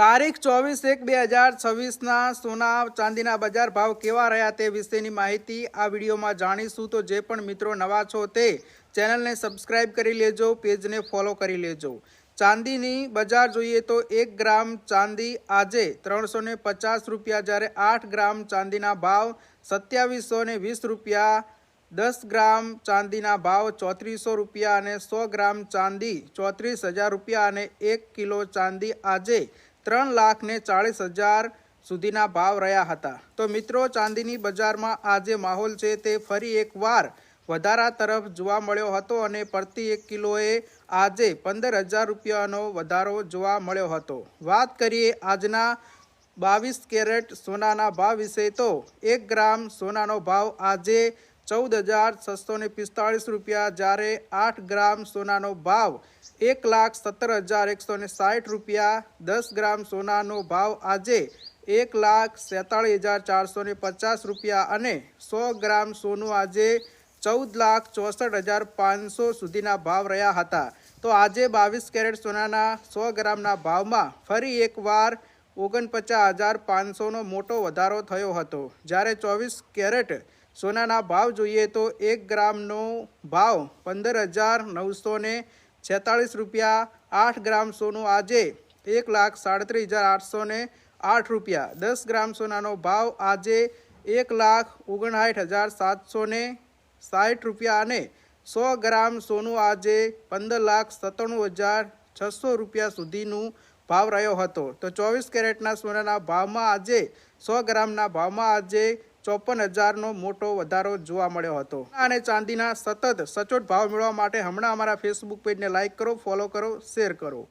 તારીખ 24/1/2026 સોના ચાંદીના બજાર ભાવ કેવા રહ્યા તે વિશેની માહિતી આ વિડીયોમાં જાણીશું। તો જે પણ મિત્રો નવા છો તે ચેનલને સબસ્ક્રાઇબ કરી લેજો, પેજને ફોલો કરી લેજો। ચાંદીની બજાર જોઈએ તો 1 ગ્રામ ચાંદી આજે 350 રૂપિયા, જ્યારે 8 ગ્રામ ચાંદીના ભાવ 2720 રૂપિયા, 10 ગ્રામ ચાંદીના ભાવ 3400 રૂપિયા અને 100 ગ્રામ ચાંદી 34,000 રૂપિયા અને 1 કિલો ચાંદી આજે 3,40,000 સુધીના ભાવ રહ્યા હતા। તો મિત્રો, ચાંદીની બજારમાં આજે માહોલ છે તે ફરી એકવાર વધારા તરફ જોવા મળ્યો હતો અને પ્રતિ 1 કિલોએ આજે 15,000 રૂપિયાનો વધારો જોવા મળ્યો હતો। વાત કરીએ આજના 22 કેરેટ સોનાના ભાવ વિશે તો 1 ગ્રામ સોનાનો ભાવ આજે 14,645 રૂપિયા, જ્યારે 8 ગ્રામ સોનાનો ભાવ 1,17,160 રૂપિયા, 10 ગ્રામ સોનાનો ભાવ આજે 1,47,450 રૂપિયા અને 100 ગ્રામ સોનું આજે 14,64,500 સુધીના ભાવ રહ્યા હતા। તો આજે 22 કેરેટ સોનાના 100 ગ્રામના ભાવમાં ફરી એકવાર 49,500નો મોટો વધારો થયો હતો, જ્યારે 24 કેરેટ સોનાના ભાવ જોઈએ તો 1 ગ્રામનો ભાવ 15,946 રૂપિયા, 8 ગ્રામ સોનું આજે 1,37,808 રૂપિયા, 10 ગ્રામ સોનાનો ભાવ આજે 1,59,760 રૂપિયા અને 100 ગ્રામ સોનું આજે 15,97,600 રૂપિયા સુધીનું ભાવ રહ્યો હતો। તો 24 કેરેટના સોનાના ભાવમાં આજે 100 ગ્રામના ભાવમાં આજે 54,000નો મોટો વધારો જોવા મળ્યો હતો। અને ચાંદીના સતત સચોટ ભાવ મેળવવા માટે હમણાં અમારા ફેસબુક પેજને લાઇક કરો, ફોલો કરો, શેર કરો।